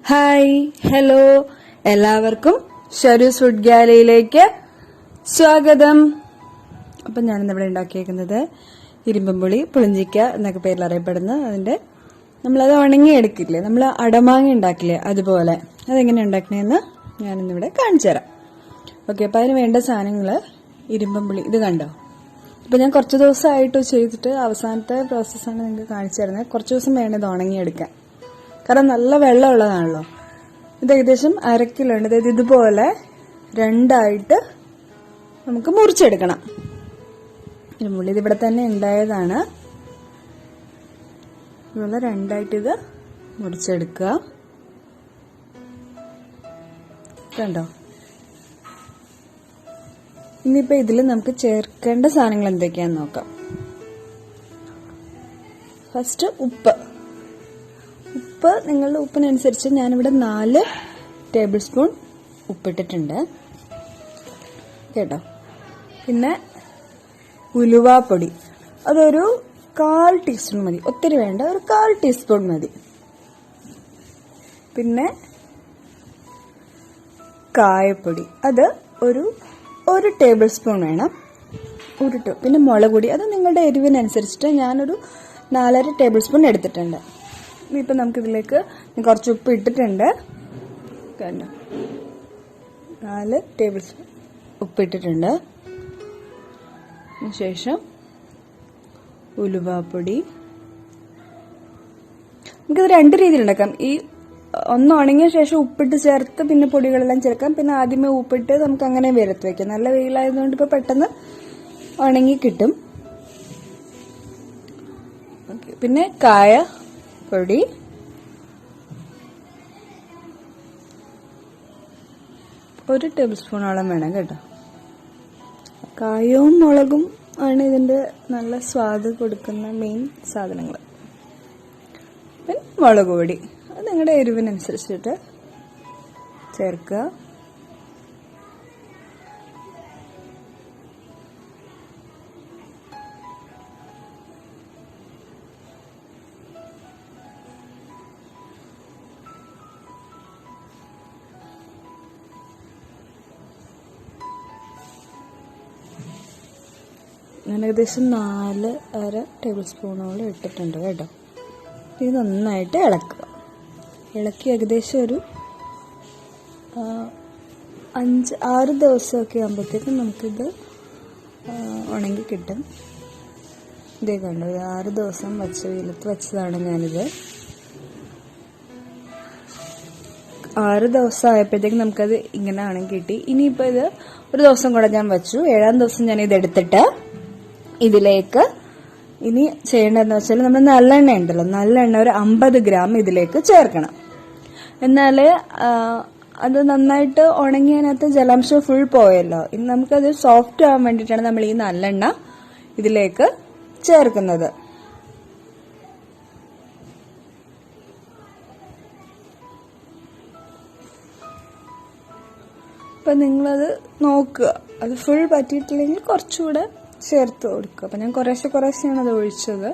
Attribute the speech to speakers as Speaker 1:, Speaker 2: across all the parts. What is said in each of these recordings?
Speaker 1: Hi hello എല്ലാവർക്കും ഷരൂസ് food ഗാലറിയിലേക്ക് സ്വാഗതം. അപ്പം ഞാനിന്നിവിടെ ഉണ്ടാക്കിയേക്കുന്നത് ഇരുമ്പൻ പുളി പുളിഞ്ചിക്ക എന്നൊക്കെ പേരിൽ അറിയപ്പെടുന്ന അതിന്റെ നമ്മളത് ഉണങ്ങിയെടുക്കില്ലേ, നമ്മൾ അടമാങ്ങ ഉണ്ടാക്കില്ലേ, അതുപോലെ അതെങ്ങനെ ഉണ്ടാക്കണേന്ന് ഞാനിന്നിവിടെ കാണിച്ചു തരാം. ഓക്കെ, അപ്പം അതിന് വേണ്ട സാധനങ്ങൾ ഇരുമ്പൻ പുളി. ഇത് കണ്ടോ? ഇപ്പം ഞാൻ കുറച്ച് ദിവസമായിട്ട് ചെയ്തിട്ട് അവസാനത്തെ പ്രോസസ്സാണ് നിങ്ങൾക്ക് കാണിച്ചു തരുന്നത്. കുറച്ച് ദിവസം വേണം ഇത് ഉണങ്ങിയെടുക്കാൻ, കാരണം നല്ല വെള്ളമുള്ളതാണല്ലോ. ഇത് ഏകദേശം 1/2 കിലോ ഉണ്ട്. അതായത് ഇതുപോലെ രണ്ടായിട്ട് നമുക്ക് മുറിച്ചെടുക്കണം. ഇരുമ്പുള്ളി ഇതിവിടെ തന്നെ ഉണ്ടായതാണ്. ഇതുപോലെ രണ്ടായിട്ട് ഇത് മുറിച്ചെടുക്കുക. കണ്ടോ? ഇനിയിപ്പോൾ ഇതിൽ നമുക്ക് ചേർക്കേണ്ട സാധനങ്ങൾ എന്തൊക്കെയാന്ന് നോക്കാം. ഫസ്റ്റ് ഉപ്പ്. നിങ്ങളുടെ ഉപ്പിനനുസരിച്ച് ഞാനിവിടെ 4 ടേബിൾ സ്പൂൺ ഉപ്പിട്ടിട്ടുണ്ട് കേട്ടോ. പിന്നെ ഉലുവാപ്പൊടി, അതൊരു 1/4 ടീസ്പൂൺ മതി, ഒത്തിരി വേണ്ട, ഒരു 1/4 ടീസ്പൂൺ മതി. പിന്നെ കായപ്പൊടി, അത് ഒരു 1 ടേബിൾ സ്പൂൺ വേണം. പിന്നെ മുളക് പൊടി, അത് നിങ്ങളുടെ എരിവിനനുസരിച്ചിട്ട് ഞാനൊരു 4.5 ടേബിൾ സ്പൂൺ എടുത്തിട്ടുണ്ട്. ഇപ്പം നമുക്കിതിലേക്ക് കുറച്ച് ഉപ്പ് ഇട്ടിട്ടുണ്ട് കണ്ടോ, 4 ടേബിൾ സ്പൂൺ ഉപ്പിട്ടിട്ടുണ്ട്. ശേഷം ഉലുവാപ്പൊടി. നമുക്കിത് 2 രീതിയിൽ ഉണ്ടാക്കാം. ഈ ഒന്ന് ഉണങ്ങിയ ശേഷം ഉപ്പിട്ട് ചേർത്ത് പിന്നെ പൊടികളെല്ലാം ചേർക്കാം. പിന്നെ ആദ്യമേ ഉപ്പിട്ട് നമുക്ക് അങ്ങനെ വെയിലത്ത് വയ്ക്കാം. നല്ല വെയിലായതുകൊണ്ട് ഇപ്പോൾ പെട്ടെന്ന് ഉണങ്ങി കിട്ടും. പിന്നെ കായപ്പൊടി, ഒരു ടേബിൾ സ്പൂണോളം വേണം കേട്ടോ. കായവും മുളകും ആണ് ഇതിന്റെ നല്ല സ്വാദ് കൊടുക്കുന്ന മെയിൻ സാധനങ്ങൾ. പിന്നെ മുളക് പൊടി, അത് നിങ്ങളുടെ എരിവിനനുസരിച്ചിട്ട് ചേർക്കുക. ഞാൻ ഏകദേശം 4.5 ടേബിൾ സ്പൂണോളം ഇട്ടിട്ടുണ്ട് കേട്ടോ. ഇത് നന്നായിട്ട് ഇളക്കുക. ഇളക്കി ഏകദേശം ഒരു 5-6 ദിവസമൊക്കെ ആകുമ്പോഴത്തേക്കും നമുക്കിത് ഉണങ്ങി കിട്ടും. ഇതേ കണ്ടു, 6 ദിവസം വെയിലത്ത് വെച്ചതാണ് ഞാനിത്. 6 ദിവസം ആയപ്പോഴത്തേക്കും നമുക്കത് ഇങ്ങനെ ഉണങ്ങി കിട്ടി. ഇനിയിപ്പോൾ ഇത് ഒരു ദിവസം കൂടെ ഞാൻ വെച്ചു. 7-ാം ദിവസം ഞാൻ ഇത് എടുത്തിട്ട് ഇതിലേക്ക് ഇനി ചെയ്യേണ്ടതെന്ന് വെച്ചാൽ നമ്മൾ നല്ലെണ്ണ ഉണ്ടല്ലോ, നല്ലെണ്ണ ഒരു 50 ഗ്രാം ഇതിലേക്ക് ചേർക്കണം. എന്നാല് അത് നന്നായിട്ട് ഉണങ്ങിയതിനകത്ത് ജലാംശം ഫുൾ പോയല്ലോ. ഇനി നമുക്കത് സോഫ്റ്റ് ആവാൻ വേണ്ടിയിട്ടാണ് നമ്മൾ ഈ നല്ലെണ്ണ ഇതിലേക്ക് ചേർക്കുന്നത്. അപ്പം നിങ്ങളത് നോക്കുക, അത് ഫുൾ പറ്റിയിട്ടില്ലെങ്കിൽ കുറച്ചുകൂടെ ചേർത്ത് കൊടുക്കുക. അപ്പം ഞാൻ കുറേശ്ശെയാണ് അത് ഒഴിച്ചത്.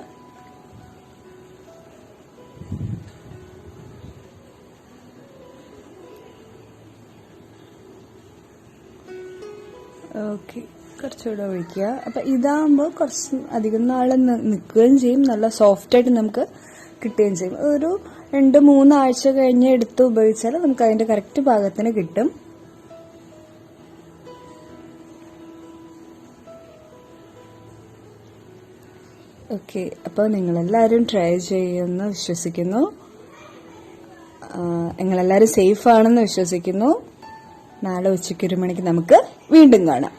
Speaker 1: ഓക്കെ, കുറച്ചുകൂടെ ഒഴിക്കുക. അപ്പം ഇതാകുമ്പോൾ കുറച്ച് അധികം നാൾ നിൽക്കുകയും ചെയ്യും, നല്ല സോഫ്റ്റായിട്ട് നമുക്ക് കിട്ടുകയും ചെയ്യും. ഒരു 2-3 ആഴ്ച കഴിഞ്ഞ് എടുത്ത് ഉപയോഗിച്ചാൽ നമുക്ക് അതിൻ്റെ കറക്റ്റ് പാകത്തിന് കിട്ടും. ഓക്കെ, അപ്പോൾ നിങ്ങളെല്ലാവരും ട്രൈ ചെയ്യുമെന്ന് വിശ്വസിക്കുന്നു. നിങ്ങളെല്ലാവരും സേഫ് ആണെന്ന് വിശ്വസിക്കുന്നു. നാളെ ഉച്ചയ്ക്ക് 1 മണിക്ക് നമുക്ക് വീണ്ടും കാണാം.